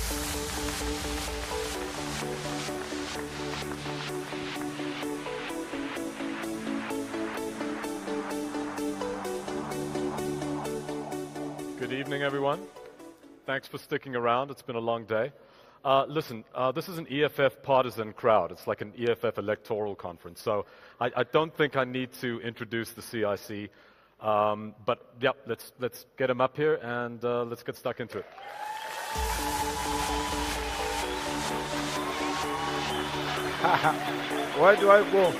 Good evening, everyone. Thanks for sticking around. It's been a long day. Listen, this is an EFF partisan crowd. It's like an EFF electoral conference. So I don't think I need to introduce the CIC. But yeah, let's get him up here and let's get stuck into it. Where do I go? So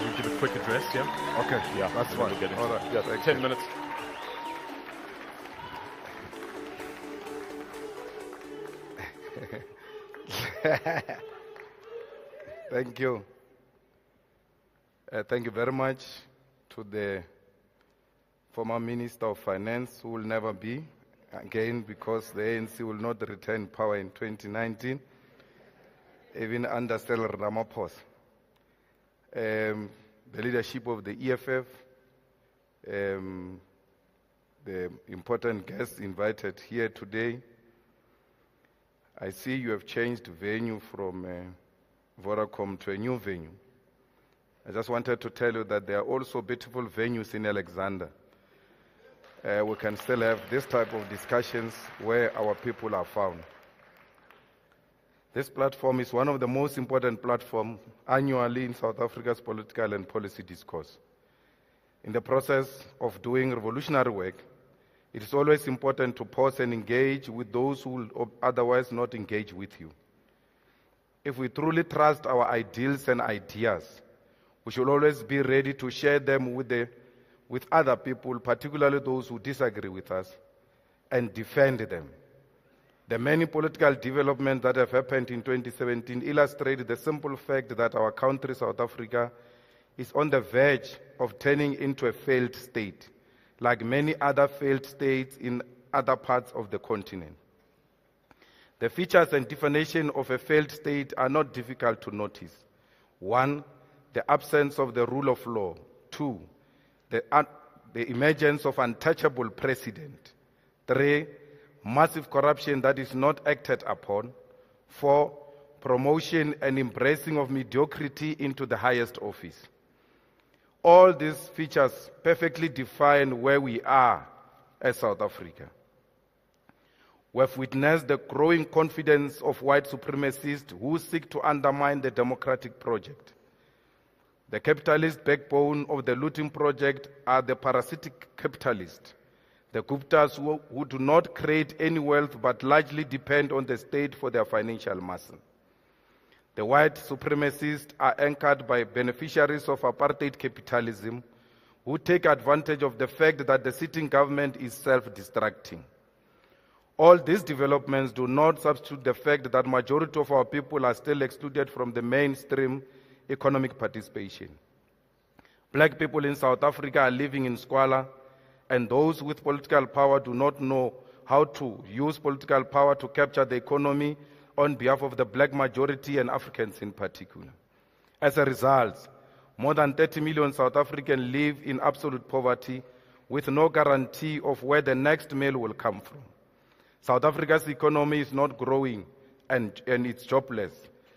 we give a quick address, yeah? Okay, Yeah, that's and then fine. we'll get into All it. right. Yeah, Thank 10 you. minutes. Thank you. Thank you very much to the former Minister of Finance, who will never be again because the ANC will not retain power in 2019, even under Cyril Ramaphosa. The leadership of the EFF, the important guests invited here today. I see you have changed venue from Vodacom to a new venue. I just wanted to tell you that there are also beautiful venues in Alexander. We can still have this type of discussions where our people are found. This platform is one of the most important platforms annually in South Africa's political and policy discourse. In the process of doing revolutionary work, it is always important to pause and engage with those who will otherwise not engage with you. If we truly trust our ideals and ideas, we should always be ready to share them with other people, particularly those who disagree with us, and defend them. The many political developments that have happened in 2017 illustrate the simple fact that our country, South Africa, is on the verge of turning into a failed state, like many other failed states in other parts of the continent. The features and definition of a failed state are not difficult to notice. 1, the absence of the rule of law. 2, the emergence of untouchable precedent. 3, massive corruption that is not acted upon. 4, promotion and embracing of mediocrity into the highest office. All these features perfectly define where we are as South Africa. We have witnessed the growing confidence of white supremacists who seek to undermine the democratic project. The capitalist backbone of the looting project are the parasitic capitalists, the Guptas who do not create any wealth but largely depend on the state for their financial muscle. The white supremacists are anchored by beneficiaries of apartheid capitalism who take advantage of the fact that the sitting government is self-destructing. All these developments do not substitute the fact that majority of our people are still excluded from the mainstream economic participation. Black people in South Africa are living in squalor, and those with political power do not know how to use political power to capture the economy on behalf of the black majority and Africans in particular. As a result, more than 30 million South Africans live in absolute poverty with no guarantee of where the next meal will come from. South Africa's economy is not growing and it's jobless,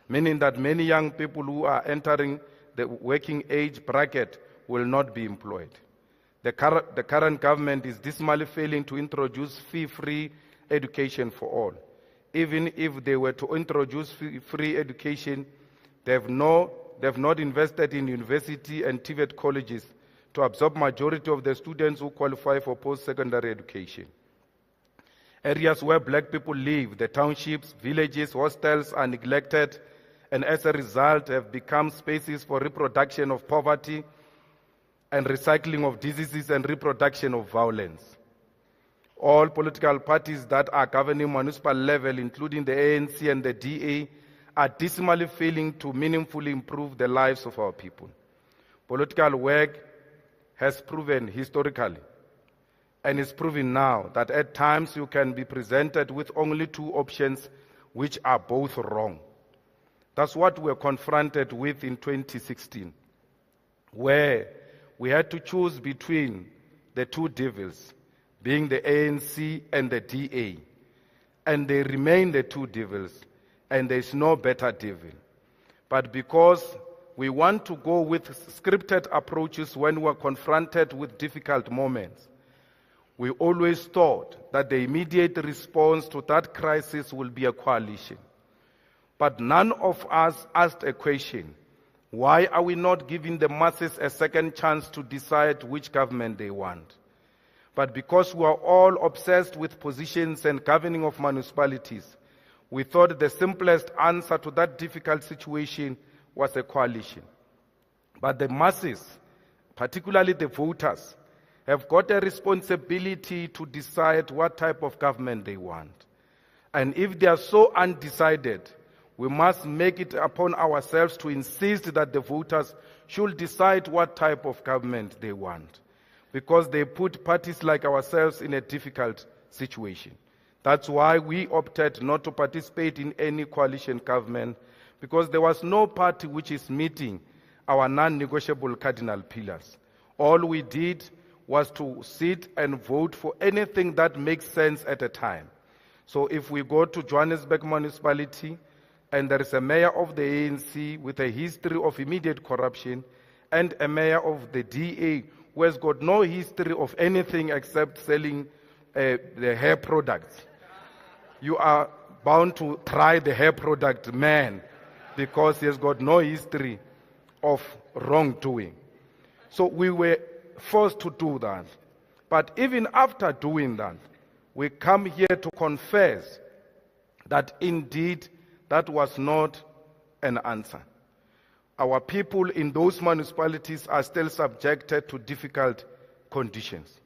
meaning that many young people who are entering the working age bracket will not be employed. The current government is dismally failing to introduce fee-free education for all. Even if they were to introduce free education, they have not invested in university and TVET colleges to absorb majority of the students who qualify for post-secondary education. Areas where black people live, the townships, villages, hostels are neglected and as a result have become spaces for reproduction of poverty and recycling of diseases and reproduction of violence. All political parties that are governing municipal level, including the ANC and the DA, are dismally failing to meaningfully improve the lives of our people. Political work has proven historically and is proving now that at times you can be presented with only two options which are both wrong. That's what we were confronted with in 2016, where we had to choose between the two devils, being the ANC and the DA. and they remain the two devils, and there is no better devil. But because we want to go with scripted approaches when we're confronted with difficult moments, we always thought that the immediate response to that crisis will be a coalition. But none of us asked a question: why are we not giving the masses a second chance to decide which government they want? But because we are all obsessed with positions and governing of municipalities, we thought the simplest answer to that difficult situation was a coalition. But the masses, particularly the voters, have got a responsibility to decide what type of government they want. And if they are so undecided, we must make it upon ourselves to insist that the voters should decide what type of government they want, because they put parties like ourselves in a difficult situation. That's why we opted not to participate in any coalition government, because there was no party which is meeting our non-negotiable cardinal pillars. All we did was to sit and vote for anything that makes sense at a time. So if we go to Johannesburg municipality and there is a mayor of the ANC with a history of immediate corruption and a mayor of the DA who has got no history of anything except selling the hair products, you are bound to try the hair product man because he has got no history of wrongdoing. So we were forced to do that. But even after doing that, we come here to confess that indeed that was not an answer. Our people in those municipalities are still subjected to difficult conditions.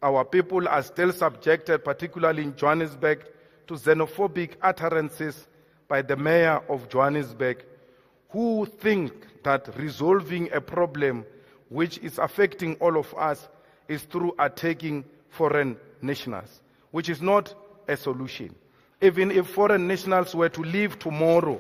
Our people are still subjected, particularly in Johannesburg, to xenophobic utterances by the mayor of Johannesburg, who think that resolving a problem which is affecting all of us is through attacking foreign nationals, which is not a solution. Even if foreign nationals were to leave tomorrow,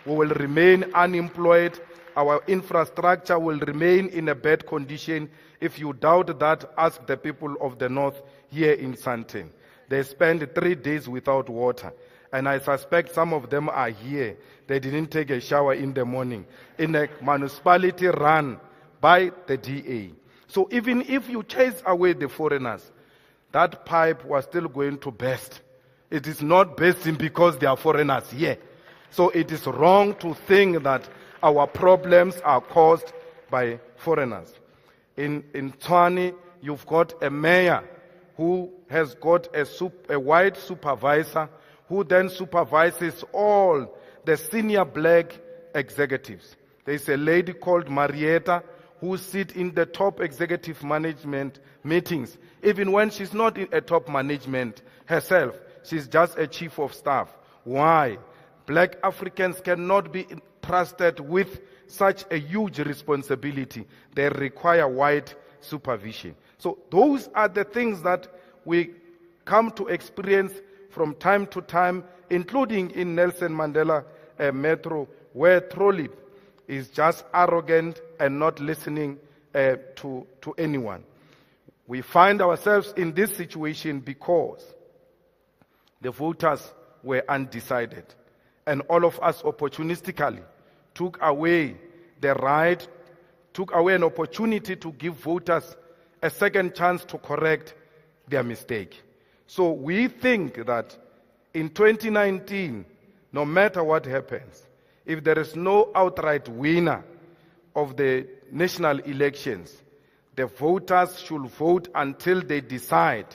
we will remain unemployed. Our infrastructure will remain in a bad condition. If you doubt that, ask the people of the north here in Sandton. They spend 3 days without water. And I suspect some of them are here. They didn't take a shower in the morning in a municipality run by the DA. So even if you chase away the foreigners, that pipe was still going to burst. It is not bursting because there are foreigners here. So it is wrong to think that our problems are caused by foreigners. In Tshwane, you've got a mayor who has got a white supervisor who then supervises all the senior black executives. There's a lady called Marietta who sits in the top executive management meetings. Even when she's not in a top management herself, she's just a chief of staff. Why? Black Africans cannot be trusted with such a huge responsibility. They require white supervision. So those are the things that we come to experience from time to time, including in Nelson Mandela Metro, where Trollip is just arrogant and not listening to anyone. We find ourselves in this situation because the voters were undecided, and all of us opportunistically took away the right, took away an opportunity to give voters a second chance to correct their mistake. So we think that in 2019, no matter what happens, if there is no outright winner of the national elections, the voters should vote until they decide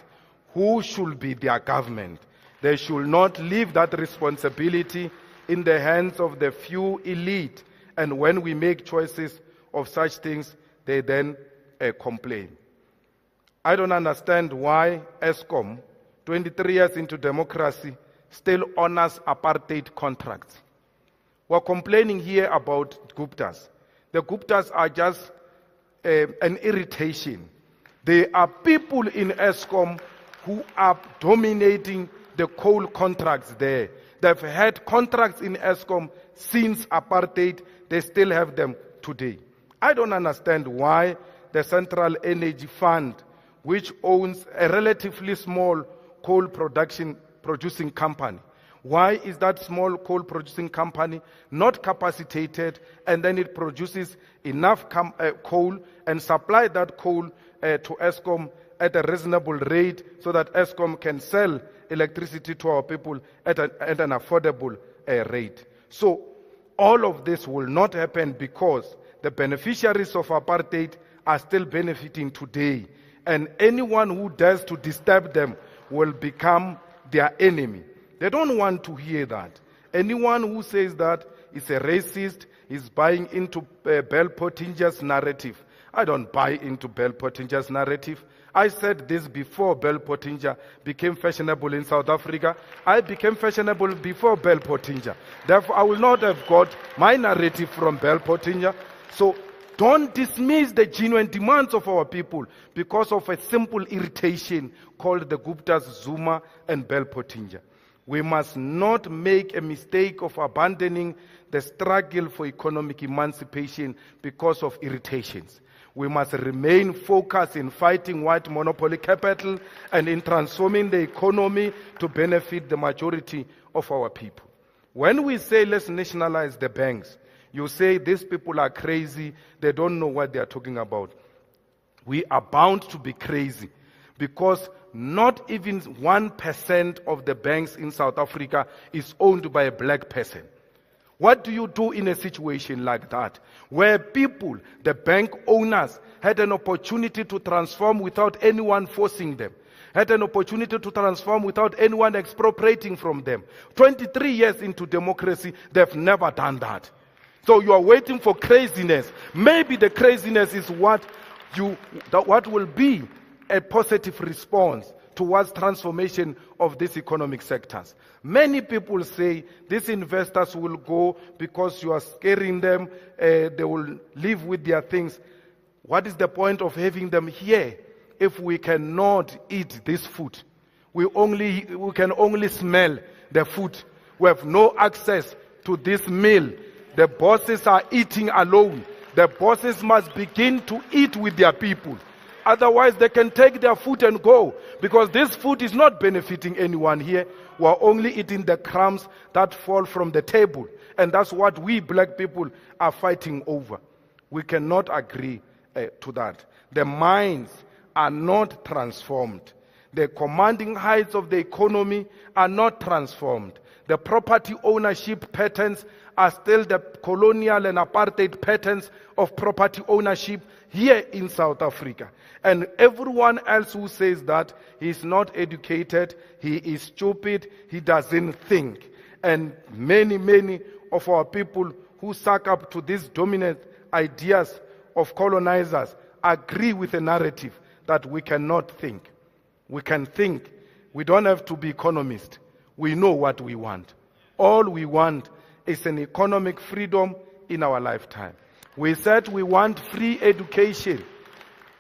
who should be their government. They should not leave that responsibility in the hands of the few elite. And when we make choices of such things, they then complain. I don't understand why ESCOM, 23 years into democracy, still honors apartheid contracts. We're complaining here about Guptas. The Guptas are just an irritation. There are people in ESCOM who are dominating the coal contracts there. They've had contracts in ESCOM since apartheid. They still have them today. I don't understand why the Central Energy Fund, which owns a relatively small coal production producing company. Why is that small coal producing company not capacitated, and then it produces enough coal and supply that coal to Eskom at a reasonable rate so that Eskom can sell electricity to our people at an affordable rate? So all of this will not happen because the beneficiaries of apartheid are still benefiting today, and anyone who dares to disturb them will become their enemy. They don't want to hear that. Anyone who says that is a racist, is buying into Bell Pottinger's narrative. I don't buy into Bell Pottinger's narrative. I said this before Bell Pottinger became fashionable in South Africa. I became fashionable before Bell Pottinger. Therefore, I will not have got my narrative from Bell Pottinger. So don't dismiss the genuine demands of our people because of a simple irritation called the Guptas, Zuma, and Bell Pottinger. We must not make a mistake of abandoning the struggle for economic emancipation because of irritations. We must remain focused in fighting white monopoly capital and in transforming the economy to benefit the majority of our people. When we say let's nationalize the banks, you say these people are crazy, they don't know what they are talking about. We are bound to be crazy because not even 1% of the banks in South Africa is owned by a black person. What do you do in a situation like that, where people, the bank owners, had an opportunity to transform without anyone forcing them, had an opportunity to transform without anyone expropriating from them? 23 years into democracy, they've never done that. So you are waiting for craziness. Maybe the craziness is what will be a positive response towards transformation of these economic sectors. Many people say these investors will go because you are scaring them, they will live with their things. What is the point of having them here if we cannot eat this food? We can only smell the food. We have no access to this meal. The bosses are eating alone. The bosses must begin to eat with their people. Otherwise, they can take their food and go, because this food is not benefiting anyone here. We are only eating the crumbs that fall from the table. And that's what we black people are fighting over. We cannot agree to that. The minds are not transformed. The commanding heights of the economy are not transformed. The property ownership patterns are still the colonial and apartheid patterns of property ownership here in South Africa. And everyone else who says that he is not educated, he is stupid, he doesn't think. And many of our people who suck up to these dominant ideas of colonizers agree with the narrative that we cannot think. We can think. We don't have to be economists. We know what we want. All we want is an economic freedom in our lifetime. We said we want free education.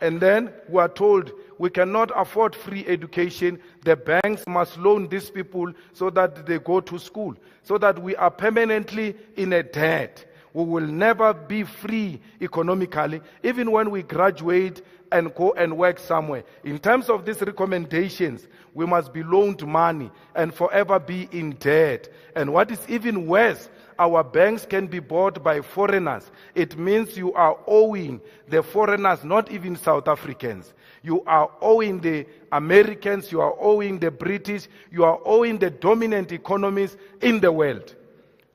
And then we are told we cannot afford free education. The banks must loan these people so that they go to school, so that we are permanently in a debt. We will never be free economically, even when we graduate and go and work somewhere. In terms of these recommendations, we must be loaned money and forever be in debt. And what is even worse, our banks can be bought by foreigners. It means you are owing the foreigners, not even South Africans. You are owing the Americans, you are owing the British, you are owing the dominant economies in the world.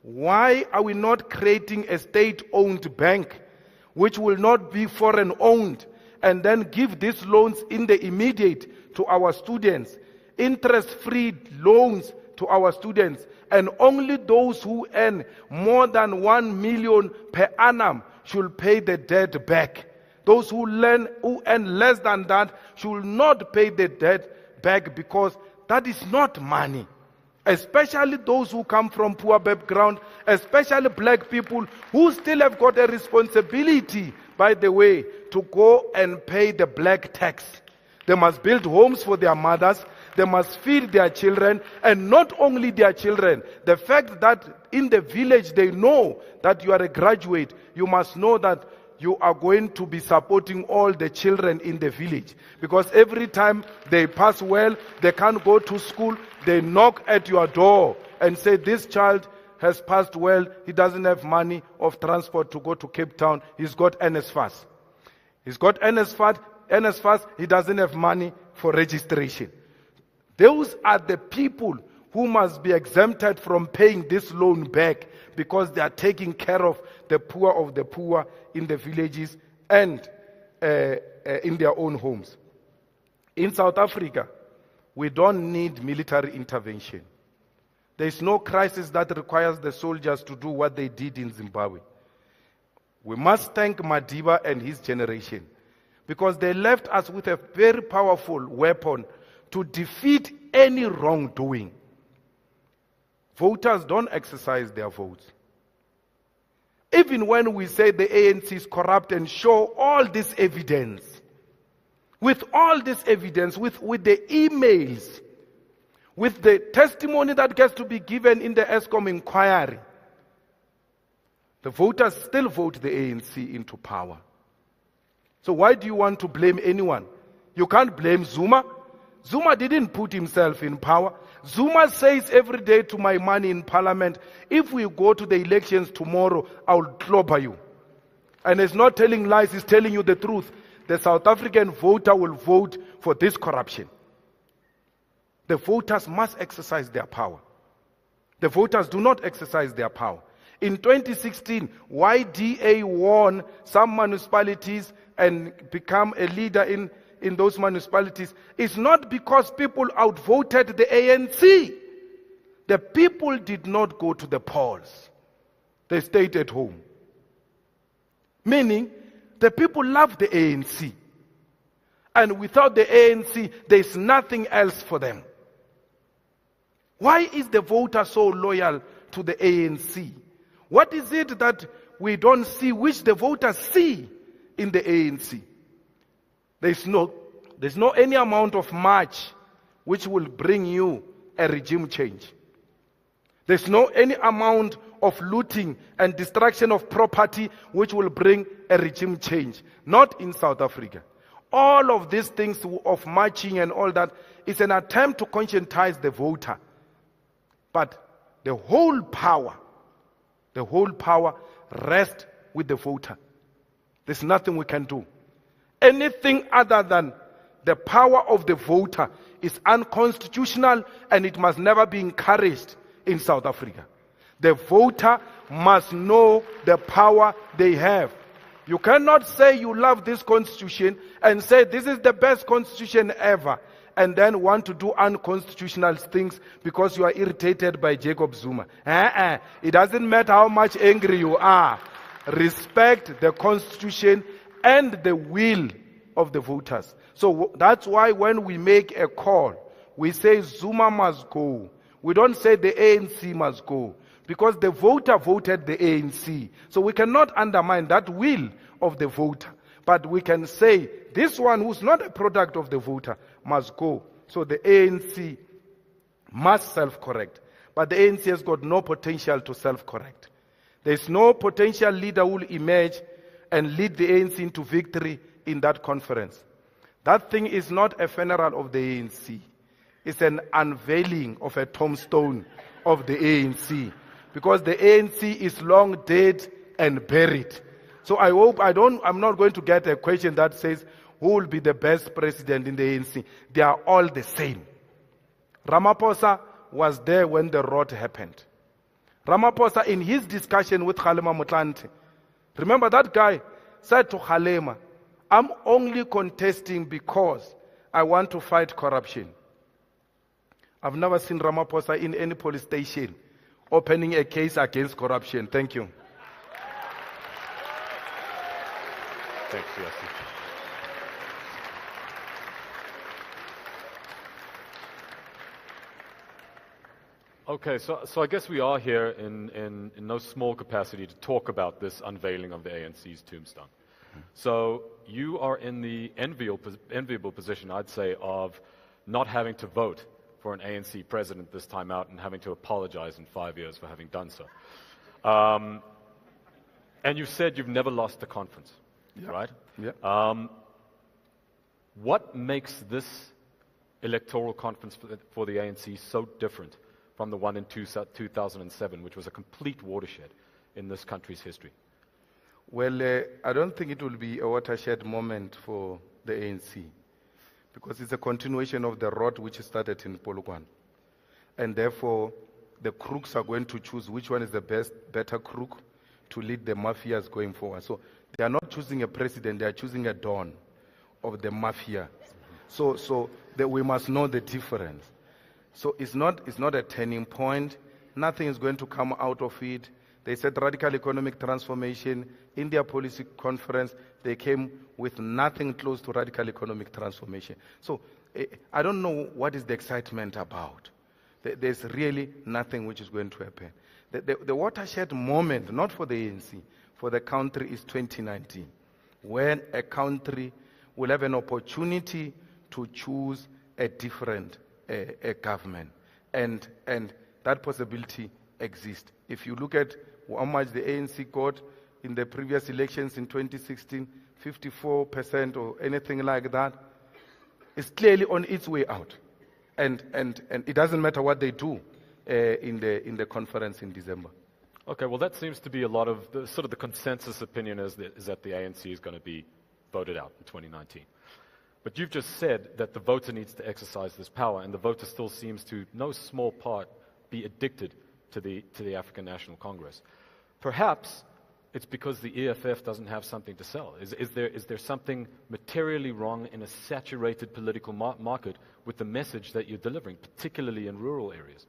Why are we not creating a state-owned bank which will not be foreign-owned, and then give these loans in the immediate to our students, interest-free loans to our students, and only those who earn more than 1 million per annum should pay the debt back. Those who earn less than that should not pay the debt back, because that is not money. Especially those who come from poor background, especially black people who still have got a responsibility, by the way, to go and pay the black tax. They must build homes for their mothers. They must feed their children, and not only their children. The fact that in the village they know that you are a graduate, you must know that you are going to be supporting all the children in the village. Because every time they pass well, they can't go to school, They knock at your door and say, this child has passed well, he doesn't have money of transport to go to Cape Town, he's got NSFAS. He's got NSFAS, he doesn't have money for registration. Those are the people who must be exempted from paying this loan back because they are taking care of the poor in the villages and in their own homes. In South Africa, we don't need military intervention. There is no crisis that requires the soldiers to do what they did in Zimbabwe. We must thank Madiba and his generation because they left us with a very powerful weapon to defeat any wrongdoing. Voters don't exercise their votes. Even when we say the ANC is corrupt and show all this evidence, with all this evidence, with the emails, with the testimony that gets to be given in the ESCOM inquiry, the voters still vote the ANC into power. So why do you want to blame anyone? You can't blame Zuma. Zuma didn't put himself in power. Zuma says every day to my man in parliament, if we go to the elections tomorrow, I'll clobber you. And he's not telling lies, he's telling you the truth. The South African voter will vote for this corruption. The voters must exercise their power. The voters do not exercise their power. In 2016, YDA won some municipalities and become a leader in those municipalities. It's not because people outvoted the ANC. The people did not go to the polls. They stayed at home. Meaning, the people love the ANC. And without the ANC, there's nothing else for them. Why is the voter so loyal to the ANC? What is it that we don't see, which the voters see in the ANC? There's no any amount of march which will bring you a regime change. There's no any amount of looting and destruction of property which will bring a regime change. Not in South Africa. All of these things of marching and all that is an attempt to conscientize the voter. But the whole power rests with the voter. There's nothing we can do. Anything other than the power of the voter is unconstitutional and it must never be encouraged in South Africa. The voter must know the power they have. You cannot say you love this constitution and say this is the best constitution ever and then want to do unconstitutional things because you are irritated by Jacob Zuma. It doesn't matter how much angry you are. Respect the constitution and the will of the voters. So that's why when we make a call, we say Zuma must go. We don't say the ANC must go. Because the voter voted the ANC. So we cannot undermine that will of the voter. But we can say, this one who's not a product of the voter must go. So the ANC must self-correct. But the ANC has got no potential to self-correct. There's no potential leader who will emerge and lead the ANC into victory in that conference. That thing is not a funeral of the ANC. It's an unveiling of a tombstone of the ANC. Because the ANC is long dead and buried. So I hope I'm not going to get a question that says, who will be the best president in the ANC? They are all the same. Ramaphosa was there when the rot happened. Ramaphosa, in his discussion with Kgalema Motlanthe, remember that guy said to Kgalema, I'm only contesting because I want to fight corruption. I've never seen Ramaphosa in any police station opening a case against corruption. Thank you. Thanks, Yossi. Okay, so I guess we are here in no small capacity to talk about this unveiling of the ANC's tombstone. So you are in the enviable position, I'd say, of not having to vote for an ANC president this time out and having to apologize in 5 years for having done so. And you said you've never lost a conference, right? Yeah. What makes this electoral conference for the ANC so different from the one in 2007, which was a complete watershed in this country's history? Well, I don't think it will be a watershed moment for the ANC, because it's a continuation of the road which started in Polokwane. And therefore, the crooks are going to choose which one is the better crook to lead the mafias going forward. So they are not choosing a president, they are choosing a don of the mafia. So we must know the difference. So it's not a turning point. Nothing is going to come out of it. They said radical economic transformation. In their policy conference, they came with nothing close to radical economic transformation. So I don't know what is the excitement about. There's really nothing which is going to happen. The watershed moment, not for the ANC, for the country, is 2019, when a country will have an opportunity to choose a different government. And that possibility exists. If you look at how much the ANC got in the previous elections in 2016, 54% or anything like that, it's clearly on its way out. And it doesn't matter what they do in the conference in December. Okay, well, that seems to be a lot of the consensus opinion is that the ANC is going to be voted out in 2019. But you've just said that the voter needs to exercise this power, and the voter still seems to, no small part, be addicted to the African National Congress. Perhaps it's because the EFF doesn't have something to sell. Is there something materially wrong in a saturated political market with the message that you're delivering, particularly in rural areas?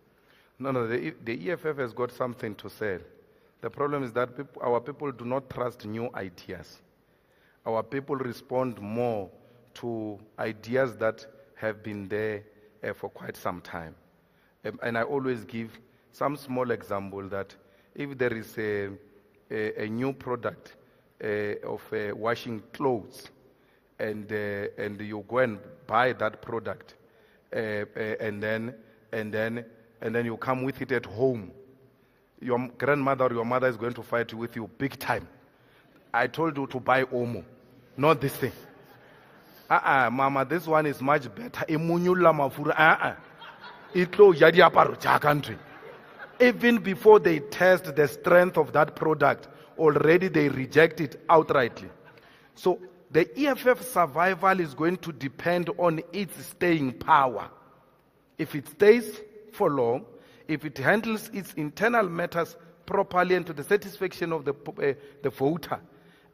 No, the EFF has got something to sell. The problem is that our people do not trust new ideas. Our people respond more to ideas that have been there for quite some time. And I always give some small example that if there is a new product of washing clothes, and you go and buy that product, and then you come with it at home, your grandmother or your mother is going to fight with you big time. I told you to buy Omo, not this thing. Mama, this one is much better. Country. Even before they test the strength of that product, already they reject it outrightly. So the EFF survival is going to depend on its staying power. If it stays for long, if it handles its internal matters properly and to the satisfaction of the voter,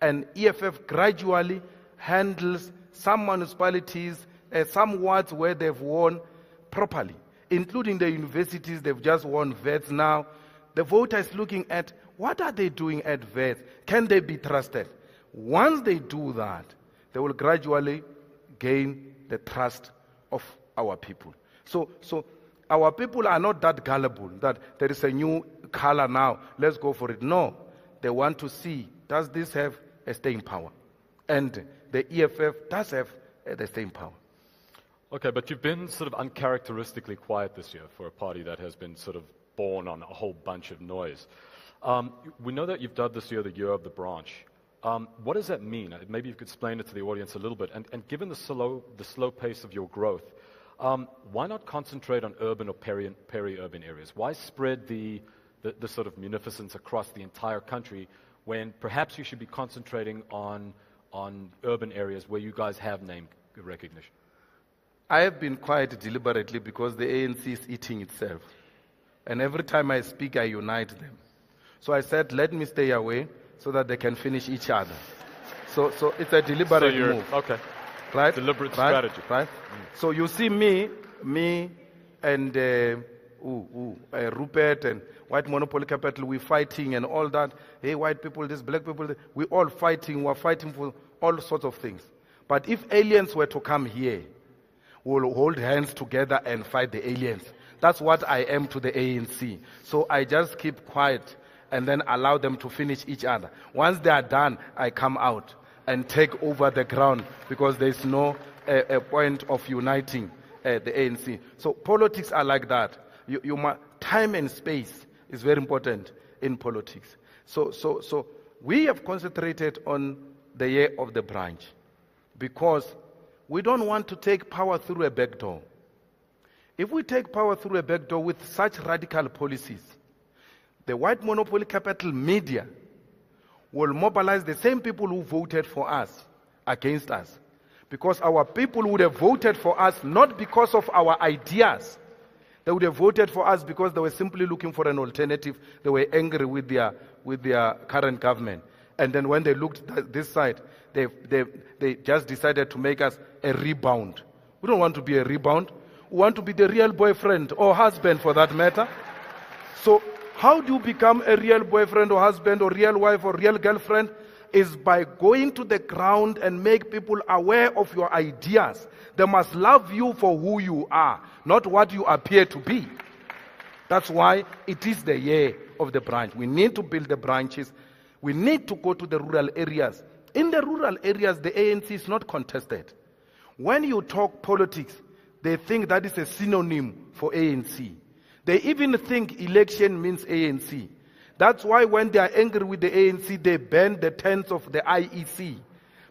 and EFF gradually handles some municipalities, some wards where they've won properly, including the universities. They've just won VETs now. The voter is looking at what are they doing at VETs? Can they be trusted? Once they do that, they will gradually gain the trust of our people. So our people are not that gullible that there is a new color now, let's go for it. No, they want to see, does this have a staying power? And the EFF does have the staying power. Okay, but you've been sort of uncharacteristically quiet this year for a party that has been sort of born on a whole bunch of noise. We know that you've dubbed this year the Year of the Branch. What does that mean? Maybe you could explain it to the audience a little bit. And given the slow pace of your growth, why not concentrate on urban or peri-urban areas? Why spread the sort of munificence across the entire country when perhaps you should be concentrating on urban areas where you guys have name recognition? I have been quiet deliberately because the ANC is eating itself. And every time I speak, I unite them. So I said, let me stay away so that they can finish each other. So it's a deliberate move. Okay. Right? Deliberate strategy. Right? So you see me and Rupert and White Monopoly Capital, we're fighting and all that. Hey, white people, this, black people, this. We're all fighting. We're fighting for all sorts of things. But if aliens were to come here, we'll hold hands together and fight the aliens. That's what I am to the ANC. So I just keep quiet and then allow them to finish each other. Once they are done, I come out and take over the ground because there's no point of uniting the ANC. So politics are like that. Time and space is very important in politics. So we have concentrated on the Year of the Branch because we don't want to take power through a back door. If we take power through a back door with such radical policies, the white monopoly capital media will mobilize the same people who voted for us against us. Because our people would have voted for us not because of our ideas. They would have voted for us because they were simply looking for an alternative. They were angry with their current government. And then when they looked at this side, they just decided to make us a rebound. We don't want to be a rebound. We want to be the real boyfriend or husband for that matter. So how do you become a real boyfriend or husband or real wife or real girlfriend? Is by going to the ground and make people aware of your ideas. They must love you for who you are, not what you appear to be. That's why it is the year of the branch. We need to build the branches. We need to go to the rural areas. In the rural areas, the ANC is not contested. When you talk politics, they think that is a synonym for ANC. They even think election means ANC. That's why when they are angry with the ANC, they ban the tents of the IEC.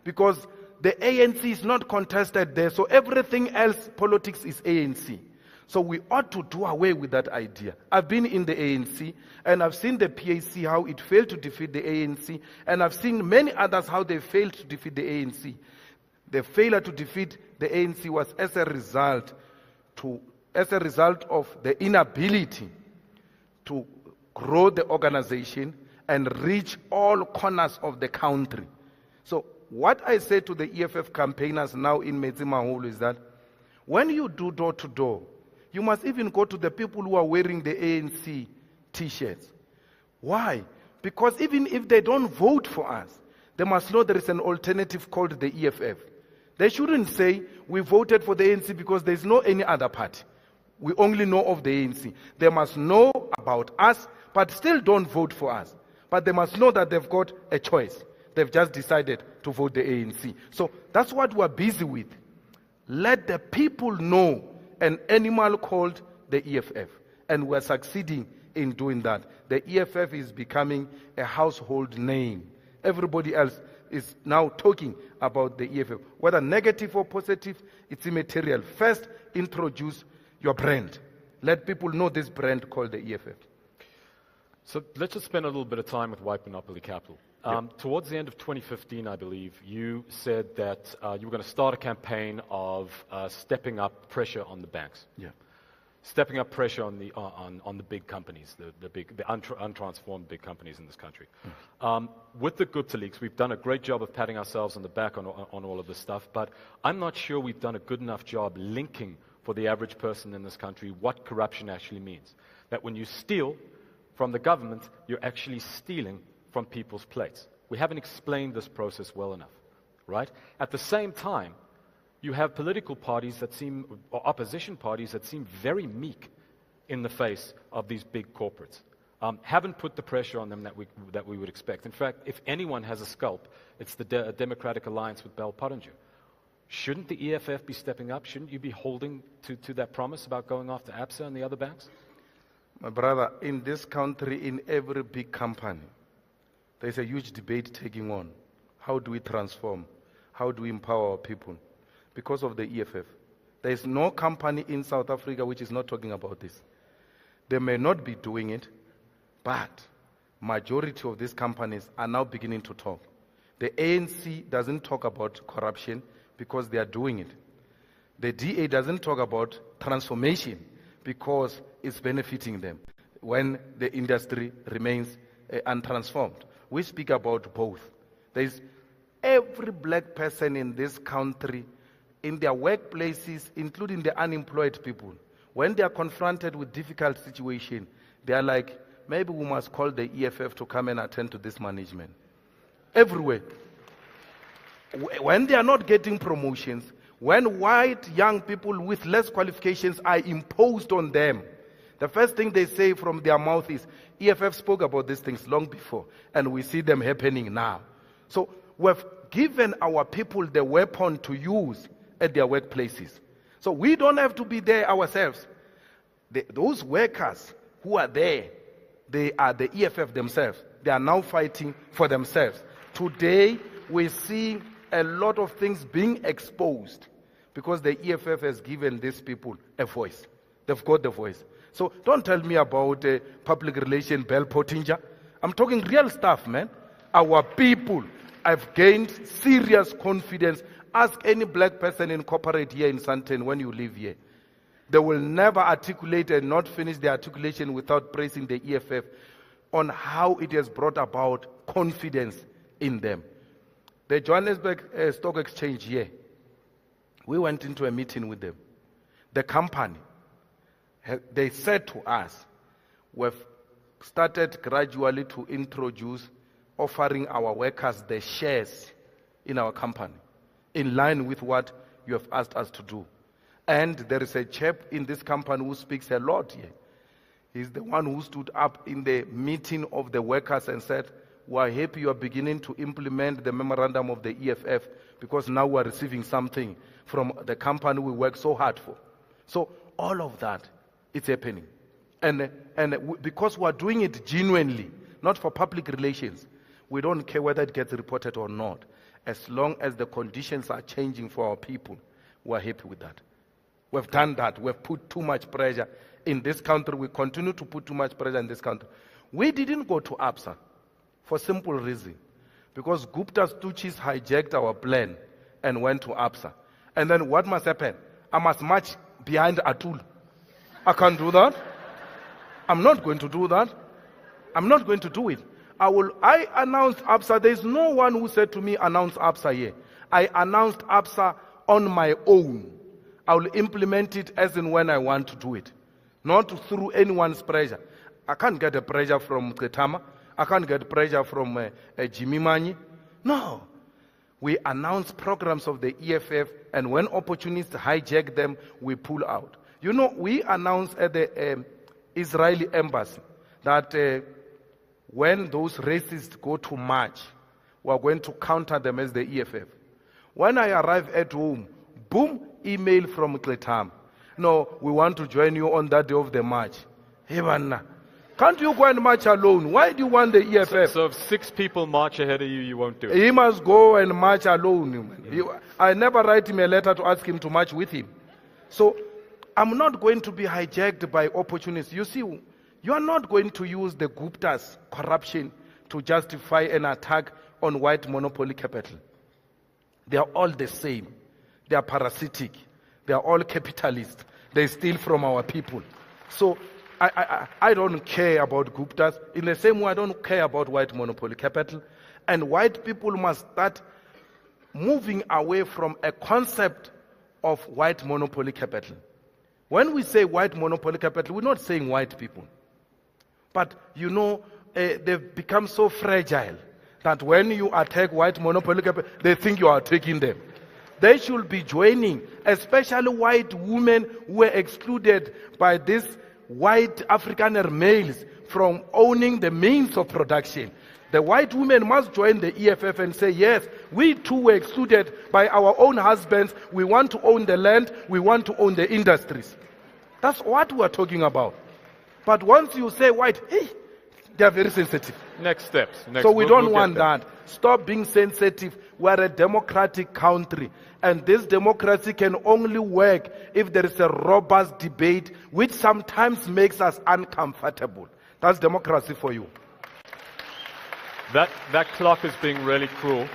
Because the ANC is not contested there, so everything else, politics is ANC. So we ought to do away with that idea. I've been in the ANC, and I've seen the PAC, how it failed to defeat the ANC, and I've seen many others how they failed to defeat the ANC. The failure to defeat the ANC was as a result of the inability to grow the organization and reach all corners of the country. So what I say to the EFF campaigners now in Metsimaholo is that when you do door-to-door, you must even go to the people who are wearing the ANC t-shirts. Why? Because even if they don't vote for us, they must know there is an alternative called the EFF. They shouldn't say, we voted for the ANC because there's no any other party. We only know of the ANC. They must know about us, but still don't vote for us. But they must know that they've got a choice. They've just decided to vote the ANC. So that's what we're busy with. Let the people know an animal called the EFF. And we're succeeding in doing that. The EFF is becoming a household name. Everybody else is now talking about the EFF. Whether negative or positive, it's immaterial. First, introduce your brand. Let people know this brand called the EFF. So let's just spend a little bit of time with white monopoly capital. Towards the end of 2015, I believe, you said that you were going to start a campaign of stepping up pressure on the banks. Yeah. Stepping up pressure on the big companies, the untransformed big companies in this country. With the Gupta leaks, we've done a great job of patting ourselves on the back on all of this stuff, but I'm not sure we've done a good enough job linking for the average person in this country what corruption actually means. That when you steal from the government, you're actually stealing from people's plates. We haven't explained this process well enough, right? At the same time, you have political parties that seem, or opposition parties that seem very meek in the face of these big corporates. Haven't put the pressure on them that we would expect. In fact, if anyone has a scalp, it's the Democratic Alliance with Bell Pottinger. Shouldn't the EFF be stepping up? Shouldn't you be holding to that promise about going after ABSA and the other banks? My brother, in this country, in every big company, there's a huge debate taking on. How do we transform? How do we empower our people? Because of the EFF. There is no company in South Africa which is not talking about this. They may not be doing it, but majority of these companies are now beginning to talk. The ANC doesn't talk about corruption because they are doing it. The DA doesn't talk about transformation because it's benefiting them when the industry remains untransformed. We speak about both. There's every black person in this country, in their workplaces, including the unemployed people, when they are confronted with difficult situation, they are like, maybe we must call the EFF to come and attend to this management. Everywhere. When they are not getting promotions, when white young people with less qualifications are imposed on them, the first thing they say from their mouth is, EFF spoke about these things long before, and we see them happening now. So we've given our people the weapon to use at their workplaces. So we don't have to be there ourselves. Those workers who are there, they are the EFF themselves. They are now fighting for themselves. Today, we see a lot of things being exposed because the EFF has given these people a voice. They've got the voice. So don't tell me about public relation Bell Pottinger. I'm talking real stuff, man. Our people have gained serious confidence. Ask any black person in corporate here in Sandton when you live here. They will never articulate and not finish their articulation without praising the EFF on how it has brought about confidence in them. The Johannesburg Stock Exchange here, we went into a meeting with them. The company, they said to us, we've started gradually to introduce offering our workers the shares in our company, in line with what you have asked us to do. And there is a chap in this company who speaks a lot here. He's the one who stood up in the meeting of the workers and said, we're happy you are beginning to implement the memorandum of the EFF because now we're receiving something from the company we work so hard for. So all of that, it's happening. And because we're doing it genuinely, not for public relations, we don't care whether it gets reported or not. As long as the conditions are changing for our people, we're happy with that. We've done that. We've put too much pressure in this country. We continue to put too much pressure in this country. We didn't go to ABSA for simple reason. Because Gupta Stooges hijacked our plan and went to ABSA. And then what must happen? I must march behind Atul. I can't do that. I'm not going to do that. I'm not going to do it. I announced ABSA. There's no one who said to me, announce ABSA here. I announced ABSA on my own. I will implement it as and when I want to do it. Not through anyone's pressure. I can't get a pressure from Ketama. I can't get pressure from Jimmy Mani. No. We announce programs of the EFF, and when opportunists hijack them, we pull out. You know, we announced at the Israeli embassy that when those racists go to march, we are going to counter them as the EFF. When I arrive at home, boom, email from Kletam. No, we want to join you on that day of the march. Hey, can't you go and march alone? Why do you want the EFF? So if 6 people march ahead of you, you won't do it? He must go and march alone. I never write him a letter to ask him to march with him. So I'm not going to be hijacked by opportunists. You see, you are not going to use the Gupta's corruption to justify an attack on white monopoly capital. They are all the same. They are parasitic. They are all capitalists. They steal from our people. So I don't care about Guptas. In the same way, I don't care about white monopoly capital. And white people must start moving away from a concept of white monopoly capital. When we say white monopoly capital, we're not saying white people. But, you know, they've become so fragile that when you attack white monopoly capital, they think you are attacking them. They should be joining, especially white women who were excluded by these white Afrikaner males from owning the means of production. The white women must join the EFF and say, yes, we too were excluded by our own husbands. We want to own the land. We want to own the industries. That's what we're talking about. But once you say white, hey, they are very sensitive. Next steps. So we don't want that. Stop being sensitive. We're a democratic country. And this democracy can only work if there is a robust debate, which sometimes makes us uncomfortable. That's democracy for you. That clock is being really cruel.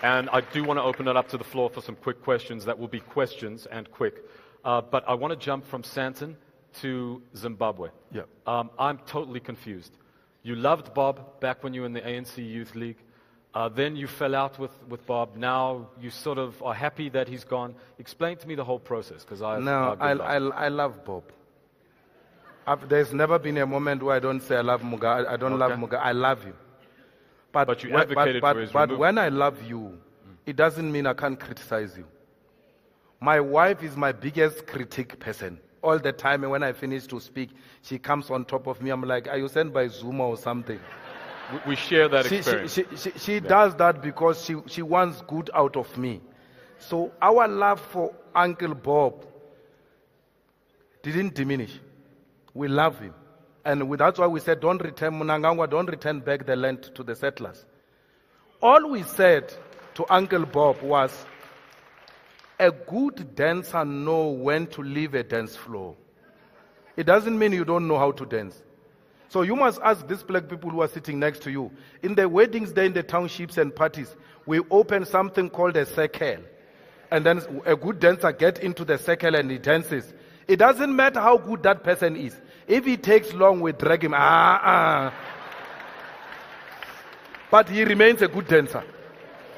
And I do want to open it up to the floor for some quick questions. That will be questions and quick. But I want to jump from Sandton to Zimbabwe. Yeah. I'm totally confused. You loved Bob back when you were in the ANC Youth League. Then you fell out with Bob. Now you sort of are happy that he's gone. Explain to me the whole process, because I love Bob. There's never been a moment where I don't say I love Muga. I don't love Muga. I love him. But you advocated for his removal. But when I love you, it doesn't mean I can't criticize you. My wife is my biggest critic person. All the time, and when I finish to speak, she comes on top of me. I'm like, are you sent by Zuma or something? We share that experience. She does that because she wants good out of me. So our love for Uncle Bob didn't diminish. We love him. And that's why we said, don't return Mnangagwa, don't return back the land to the settlers. All we said to Uncle Bob was, a good dancer knows when to leave a dance floor. It doesn't mean you don't know how to dance. So you must ask these black people who are sitting next to you. In the weddings there in the townships and parties, we open something called a circle. And then a good dancer gets into the circle and he dances. It doesn't matter how good that person is. If he takes long, we drag him. But he remains a good dancer.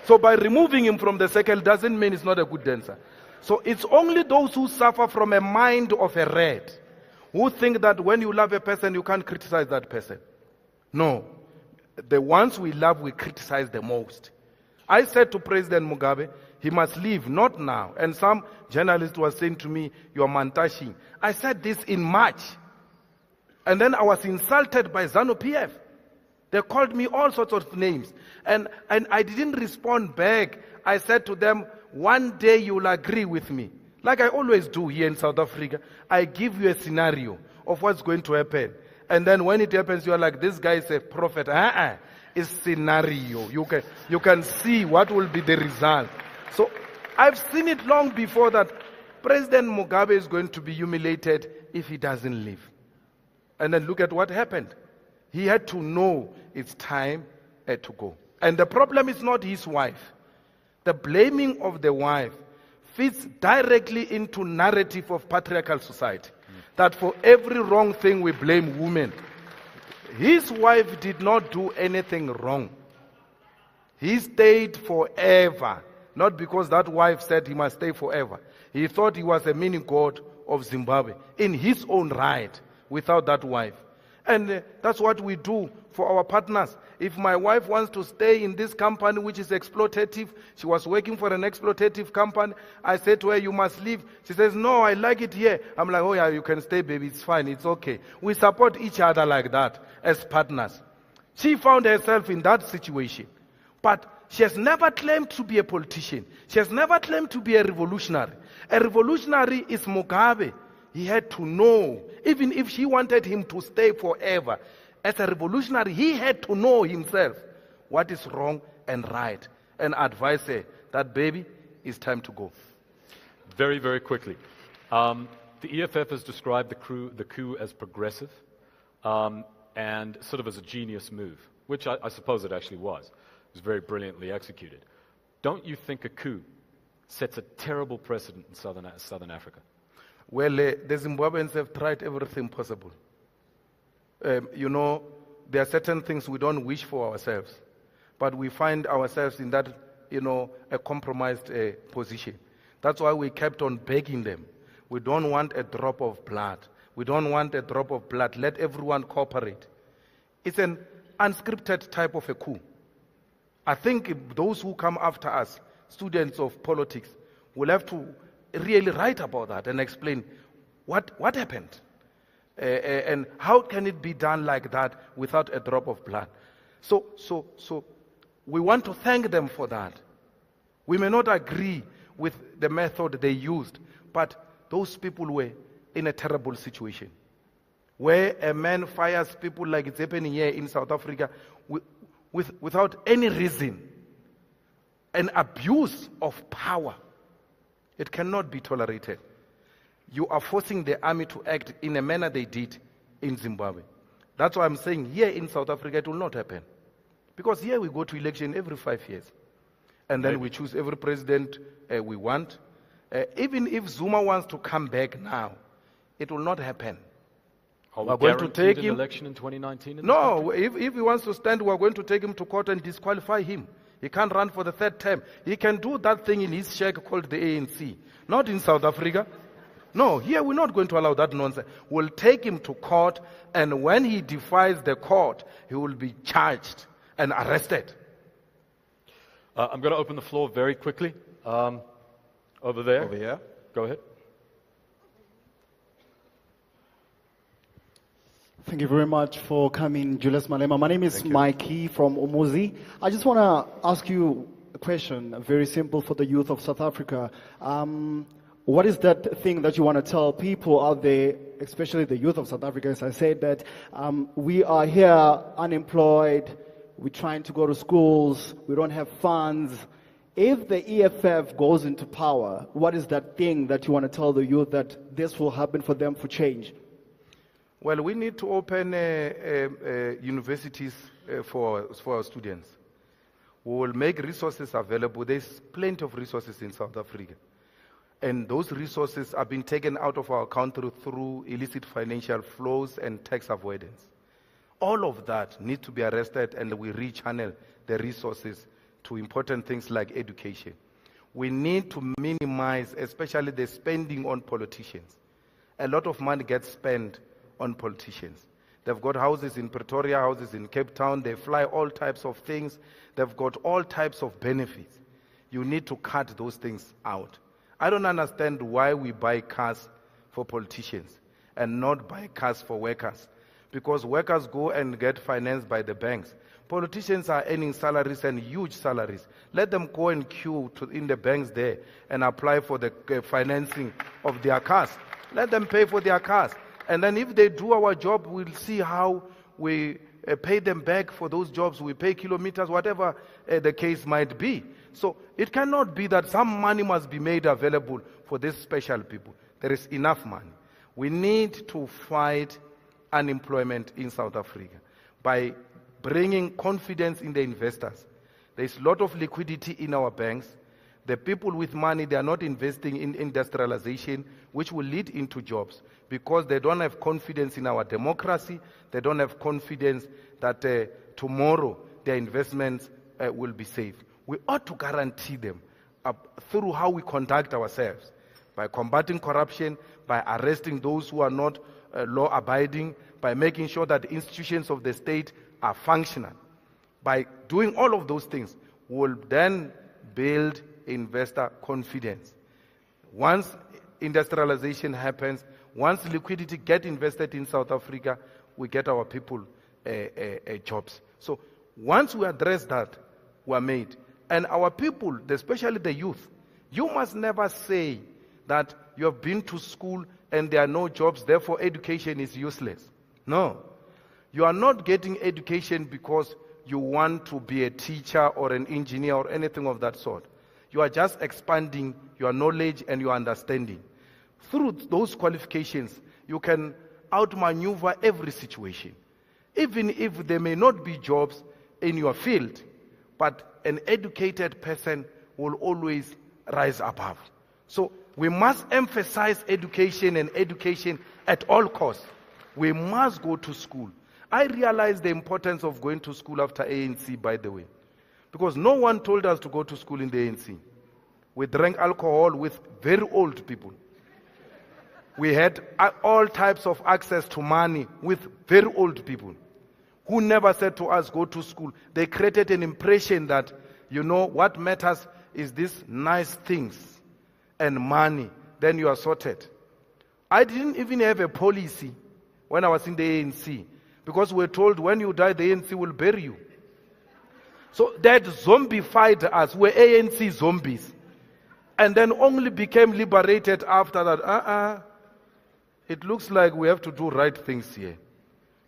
So by removing him from the circle doesn't mean he's not a good dancer. So it's only those who suffer from a mind of a rat who think that when you love a person, you can't criticize that person. No. The ones we love, we criticize the most. I said to President Mugabe, he must leave, not now. And some journalist was saying to me, you're mantashing. I said this in March. And then I was insulted by ZANU-PF. They called me all sorts of names. And I didn't respond back. I said to them, one day you'll agree with me. Like I always do here in South Africa. I give you a scenario of what's going to happen. And then when it happens, you're like, this guy is a prophet. It's scenario. You can see what will be the result. So I've seen it long before that President Mugabe is going to be humiliated if he doesn't leave. And then look at what happened. He had to know it's time to go. And the problem is not his wife. The blaming of the wife fits directly into narrative of patriarchal society. That for every wrong thing we blame women. His wife did not do anything wrong. He stayed forever. Not because that wife said he must stay forever. He thought he was a mini god of Zimbabwe in his own right without that wife. And that's what we do for our partners. If my wife wants to stay in this company which is exploitative, she was working for an exploitative company, I said to her, you must leave. She says, no, I like it here. I'm like, oh yeah, you can stay, baby, it's fine, it's okay. We support each other like that as partners. She found herself in that situation. But she has never claimed to be a politician. She has never claimed to be a revolutionary. A revolutionary is Mugabe. He had to know, even if she wanted him to stay forever, as a revolutionary, he had to know himself what is wrong and right and advise her that, baby, it's time to go. Very, very quickly. The EFF has described the coup as progressive and sort of as a genius move, which I suppose it actually was. It was very brilliantly executed. Don't you think a coup sets a terrible precedent in Southern Africa? Well, the Zimbabweans have tried everything possible. You know, there are certain things we don't wish for ourselves, but we find ourselves in that, you know, a compromised position. That's why we kept on begging them. We don't want a drop of blood. We don't want a drop of blood. Let everyone cooperate. It's an unscripted type of a coup. I think those who come after us, students of politics, will have to really write about that and explain what happened. And how can it be done like that without a drop of blood? So we want to thank them for that. We may not agree with the method they used, but those people were in a terrible situation. Where a man fires people like it's happening here in South Africa without any reason. An abuse of power. It cannot be tolerated. You are forcing the army to act in a manner they did in Zimbabwe. That's why I'm saying here in South Africa it will not happen. Because here we go to election every 5 years. And then we choose every president we want. Even if Zuma wants to come back now, it will not happen. Are we going to take him? Election in 2019? No, if he wants to stand, we're going to take him to court and disqualify him. He can't run for the third term. He can do that thing in his shack called the ANC. Not in South Africa. No, here we're not going to allow that nonsense. We'll take him to court, and when he defies the court, he will be charged and arrested. I'm going to open the floor very quickly. Over there. Over here. Go ahead. Thank you very much for coming, Julius Malema. My name is Mikey from Umuzi. I just want to ask you a question, very simple for the youth of South Africa. What is that thing that you want to tell people out there, especially the youth of South Africa? As I said, that we are here unemployed, we're trying to go to schools, we don't have funds. If the EFF goes into power, what is that thing that you want to tell the youth that this will happen for them for change? Well, we need to open universities for our students. We will make resources available. There's plenty of resources in South Africa. And those resources are being taken out of our country through illicit financial flows and tax avoidance. All of that needs to be arrested, and we rechannel the resources to important things like education. We need to minimize, especially the spending on politicians. A lot of money gets spent on politicians. They've got houses in Pretoria, houses in Cape Town, they fly all types of things, they've got all types of benefits. You need to cut those things out. I don't understand why we buy cars for politicians and not buy cars for workers. Because workers go and get financed by the banks. Politicians are earning salaries and huge salaries. Let them go and queue in the banks there and apply for the financing of their cars. Let them pay for their cars. And then if they do our job, we'll see how we pay them back for those jobs. We pay kilometers, whatever the case might be. So it cannot be that some money must be made available for these special people. There is enough money. We need to fight unemployment in South Africa by bringing confidence in the investors. There is a lot of liquidity in our banks. The people with money, they are not investing in industrialization, which will lead into jobs because they don't have confidence in our democracy. They don't have confidence that tomorrow their investments will be safe. We ought to guarantee them through how we conduct ourselves, by combating corruption, by arresting those who are not law-abiding, by making sure that the institutions of the state are functional. By doing all of those things, we'll then build investor confidence. Once industrialization happens, once liquidity gets invested in South Africa, we get our people jobs. So once we address that, we're made. And our people, especially the youth, you must never say that you have been to school and there are no jobs, therefore education is useless. No. You are not getting education because you want to be a teacher or an engineer or anything of that sort. You are just expanding your knowledge and your understanding. Through those qualifications, you can outmaneuver every situation. Even if there may not be jobs in your field, but an educated person will always rise above. So we must emphasize education and education at all costs. We must go to school. I realize the importance of going to school after ANC, by the way, because no one told us to go to school in the ANC. We drank alcohol with very old people. We had all types of access to money with very old people who never said to us, go to school. They created an impression that, you know, what matters is these nice things and money. Then you are sorted. I didn't even have a policy when I was in the ANC, because we're told when you die, the ANC will bury you. So that zombified us. We're ANC zombies. And then only became liberated after that. It looks like we have to do right things here.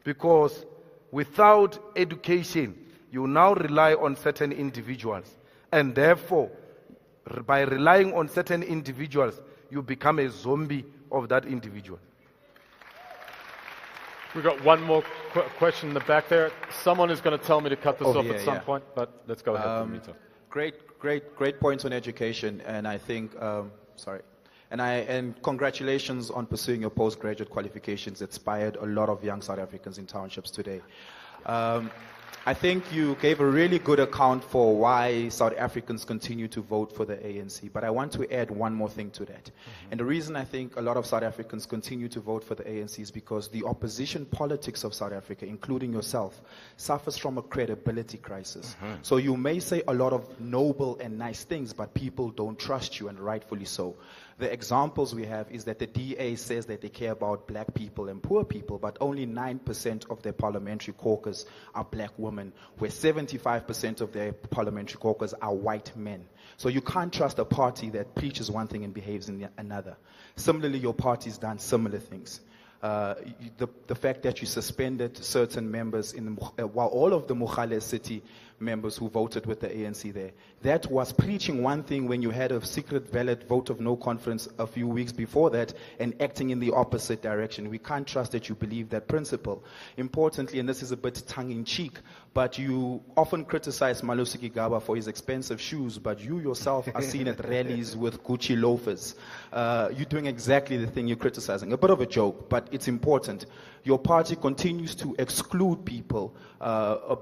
Because without education, you now rely on certain individuals. And therefore, by relying on certain individuals, you become a zombie of that individual. We've got one more question in the back there. Someone is going to tell me to cut this off at some point, but let's go ahead. Great points on education, and I think, and congratulations on pursuing your postgraduate qualifications. It inspired a lot of young South Africans in townships today. I think you gave a really good account for why South Africans continue to vote for the ANC, but I want to add one more thing to that. And the reason I think a lot of South Africans continue to vote for the ANC is because the opposition politics of South Africa, including yourself, suffers from a credibility crisis. So you may say a lot of noble and nice things, but people don't trust you, and rightfully so. The examples we have is that the DA says that they care about black people and poor people, but only 9% of their parliamentary caucus are black women, where 75% of their parliamentary caucus are white men. So you can't trust a party that preaches one thing and behaves in another. Similarly, your party's done similar things. The fact that you suspended certain members while all of the Mogale city members who voted with the ANC there, that was preaching one thing when you had a secret ballot vote of no confidence a few weeks before that and acting in the opposite direction. We can't trust that you believe that principle. Importantly, and this is a bit tongue-in-cheek, but you often criticize Malusi Gigaba for his expensive shoes, but you yourself are seen at rallies with Gucci loafers. You're doing exactly the thing you're criticizing. A bit of a joke, but it's important. Your party continues to exclude people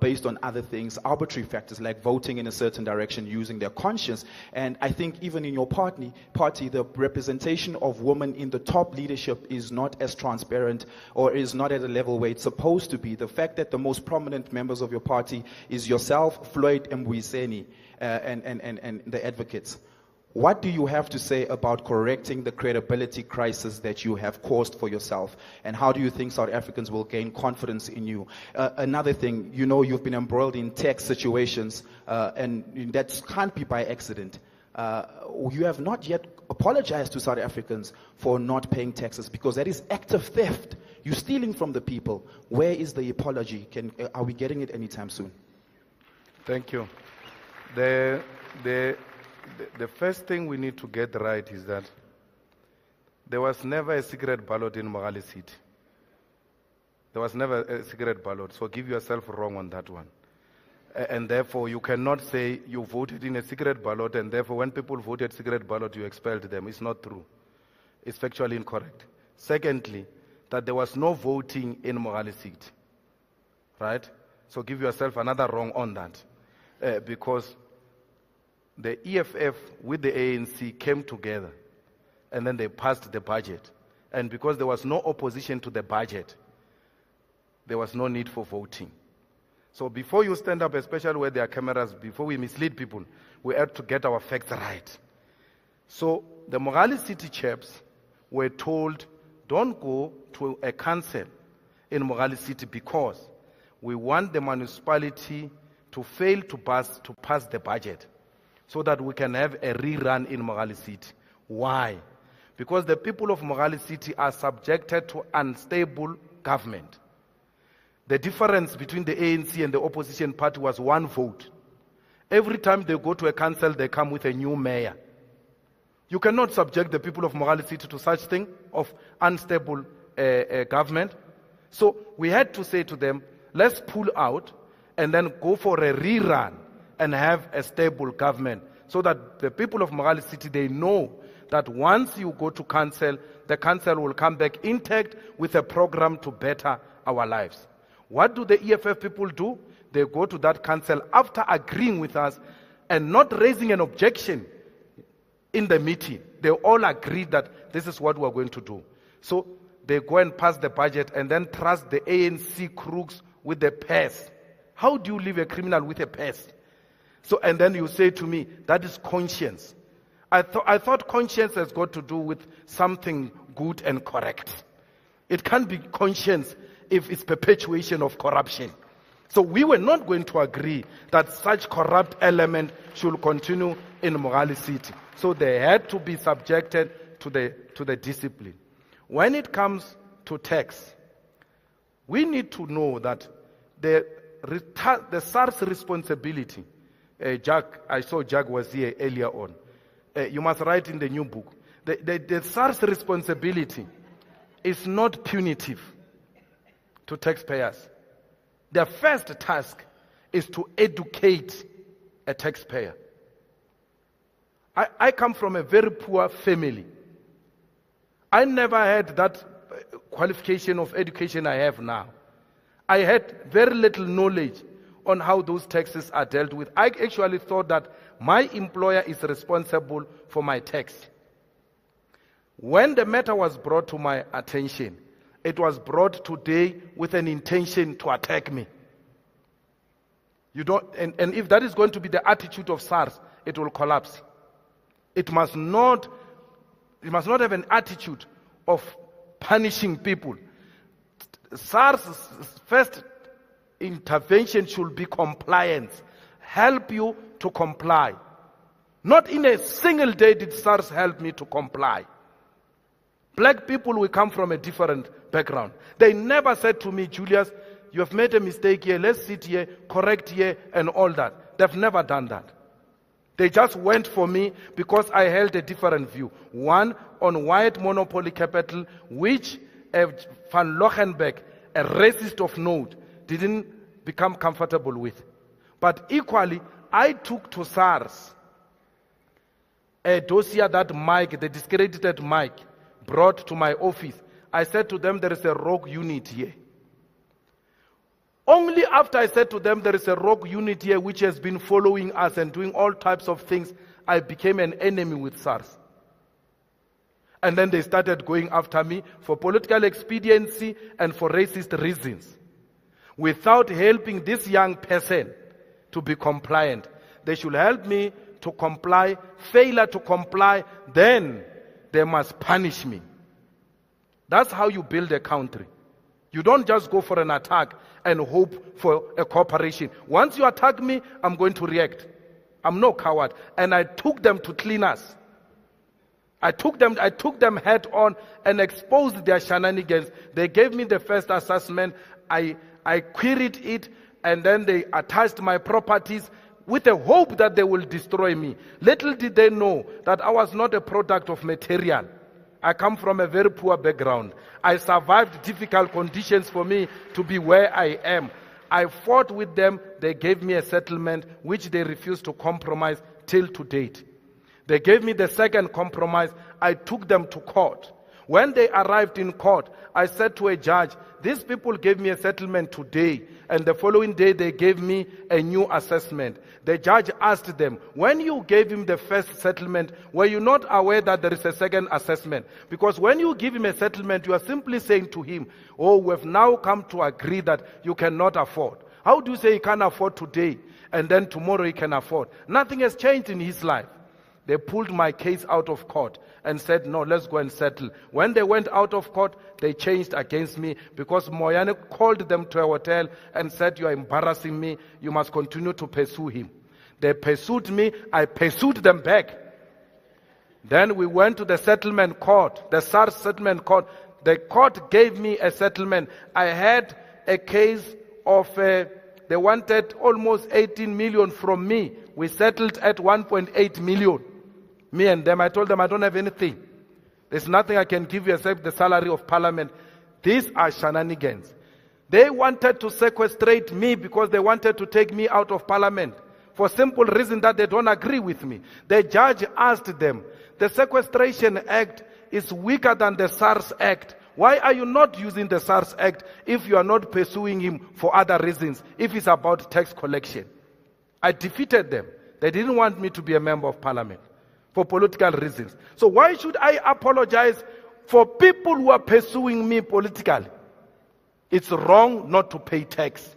based on other things, arbitrary factors like voting in a certain direction using their conscience. And I think even in your party, the representation of women in the top leadership is not as transparent or is not at a level where it's supposed to be. The fact that the most prominent members of your party is yourself, Floyd Mbuyiseni, and the advocates. What do you have to say about correcting the credibility crisis that you have caused for yourself? And how do you think South Africans will gain confidence in you? Another thing, you know you've been embroiled in tax situations, and that can't be by accident. You have not yet apologized to South Africans for not paying taxes, because that is active theft. You're stealing from the people. Where is the apology? Are we getting it anytime soon? Thank you. The first thing we need to get right is that there was never a secret ballot in Mogale City. There was never a secret ballot, so give yourself wrong on that one. And therefore, you cannot say you voted in a secret ballot, and therefore when people voted secret ballot, you expelled them. It's not true. It's factually incorrect. Secondly, that there was no voting in Mogale City. Right? So give yourself another wrong on that. Because the EFF with the ANC came together and then they passed the budget. And because there was no opposition to the budget, there was no need for voting. So before you stand up, especially where there are cameras, before we mislead people, we have to get our facts right. So the Mogale City chaps were told, don't go to a council in Mogale City because we want the municipality to fail to pass the budget, so that we can have a rerun in Mogale City. Why? Because the people of Mogale City are subjected to unstable government. The difference between the ANC and the opposition party was one vote. Every time they go to a council, they come with a new mayor. You cannot subject the people of Mogale City to such thing of unstable government. So we had to say to them, let's pull out and then go for a rerun and have a stable government, so that the people of Mogale City, they know that once you go to council, the council will come back intact with a program to better our lives. What do the EFF people do? They go to that council after agreeing with us and not raising an objection in the meeting. They all agree that this is what we're going to do. So they go and pass the budget and then trust the ANC crooks with the purse. How do you leave a criminal with a purse? So, and then you say to me, that is conscience. I thought conscience has got to do with something good and correct. It can't be conscience if it's perpetuation of corruption. So we were not going to agree that such corrupt element should continue in Mogale City. So they had to be subjected to the discipline. When it comes to tax, we need to know that the SARS responsibility, Jack, I saw Jack was here earlier on. You must write in the new book. The SARS responsibility is not punitive to taxpayers. Their first task is to educate a taxpayer. I come from a very poor family. I never had that qualification of education I have now. I had very little knowledge on how those taxes are dealt with. I actually thought that my employer is responsible for my tax. When the matter was brought to my attention, it was brought today with an intention to attack me. You don't, and if that is going to be the attitude of SARS, it will collapse. It must not have an attitude of punishing people. SARS' first intervention should be compliance. Help you to comply. Not in a single day did SARS help me to comply. Black people will come from a different background. They never said to me, Julius, you have made a mistake here, let's sit here, correct here, and all that. They've never done that. They just went for me because I held a different view. One, on white monopoly capital, which Van Lochenberg, a racist of note, didn't become comfortable with. But equally, I took to SARS a dossier that Mike, the discredited Mike, brought to my office. I said to them, there is a rogue unit here. Only after I said to them, there is a rogue unit here which has been following us and doing all types of things, I became an enemy with SARS. And then they started going after me for political expediency and for racist reasons, without helping this young person to be compliant. They should help me to comply. Failure to comply, then they must punish me. That's how you build a country. You don't just go for an attack and hope for a cooperation. Once you attack me, I'm going to react. I'm no coward. And I took them to cleaners. I took them head on and exposed their shenanigans. They gave me the first assessment. I queried it, and then they attached my properties with the hope that they will destroy me. Little did they know that I was not a product of material. I come from a very poor background. I survived difficult conditions for me to be where I am. I fought with them. They gave me a settlement which they refused to compromise till to date. They gave me the second compromise. I took them to court. When they arrived in court, I said to a judge, these people gave me a settlement today, and the following day they gave me a new assessment. The judge asked them, when you gave him the first settlement, were you not aware that there is a second assessment? Because when you give him a settlement, you are simply saying to him, oh, we have now come to agree that you cannot afford. How do you say he can't afford today, and then tomorrow he can afford? Nothing has changed in his life. They pulled my case out of court and said, no, let's go and settle. When they went out of court, they changed against me because Moyane called them to a hotel and said, you are embarrassing me. You must continue to pursue him. They pursued me. I pursued them back. Then we went to the settlement court, the SARS settlement court. The court gave me a settlement. I had a case of, they wanted almost 18 million from me. We settled at 1.8 million. Me and them, I told them I don't have anything. There's nothing I can give you except the salary of parliament. These are shenanigans. They wanted to sequestrate me because they wanted to take me out of parliament for simple reason that they don't agree with me. The judge asked them, the Sequestration Act is weaker than the SARS Act. Why are you not using the SARS Act if you are not pursuing him for other reasons, if it's about tax collection? I defeated them. They didn't want me to be a member of parliament for political reasons. So why should I apologize for people who are pursuing me politically? It's wrong not to pay tax.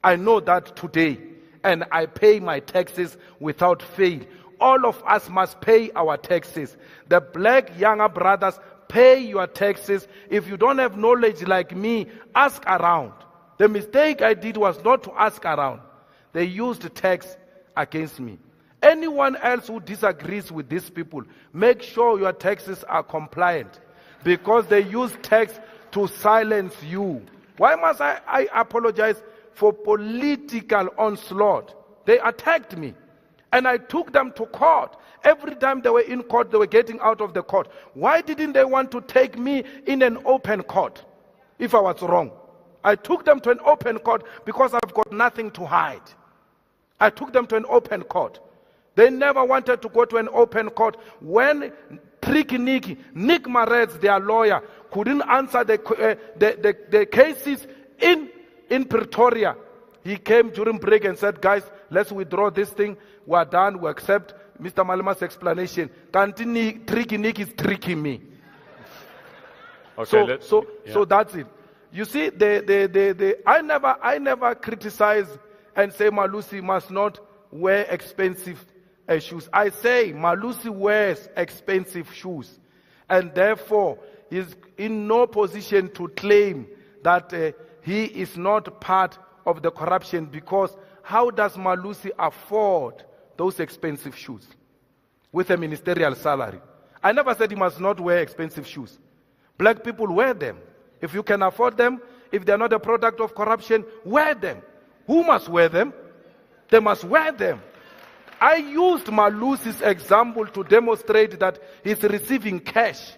I know that today, and I pay my taxes without fail. All of us must pay our taxes. The black younger brothers, pay your taxes. If you don't have knowledge like me, ask around. The mistake I did was not to ask around. They used tax against me. Anyone else who disagrees with these people, make sure your taxes are compliant, because they use tax to silence you. Why must I apologize for political onslaught? They attacked me, and I took them to court. Every time they were in court, they were getting out of the court. Why didn't they want to take me in an open court if I was wrong? I took them to an open court because I've got nothing to hide. I took them to an open court. They never wanted to go to an open court. When Tricky Nick Maretz, their lawyer, couldn't answer the cases in Pretoria, he came during break and said, guys, let's withdraw this thing. We're done. We accept Mr. Malema's explanation. Tricky Nick is tricking me. Okay, so that's it. You see, I never criticize and say Malusi must not wear expensive shoes. I say Malusi wears expensive shoes, and therefore is in no position to claim that he is not part of the corruption, because how does Malusi afford those expensive shoes with a ministerial salary? I never said he must not wear expensive shoes. Black people, wear them. If you can afford them, if they're not a product of corruption, wear them. Who must wear them? They must wear them. I used Malusi's example to demonstrate that he's receiving cash.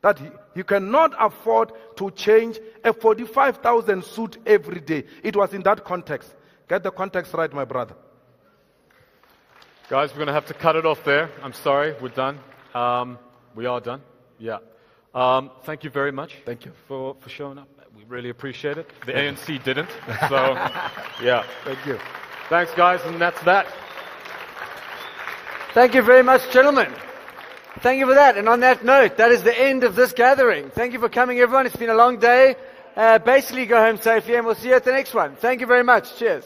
That he cannot afford to change a 45,000 suit every day. It was in that context. Get the context right, my brother. Guys, we're going to have to cut it off there. I'm sorry, we're done. We are done. Yeah. Thank you very much. Thank you for showing up. We really appreciate it. The ANC didn't. So, yeah. Thank you. Thanks, guys, and that's that. Thank you very much, gentlemen. Thank you for that. And on that note, that is the end of this gathering. Thank you for coming, everyone. It's been a long day. Basically, go home safely, and we'll see you at the next one. Thank you very much. Cheers.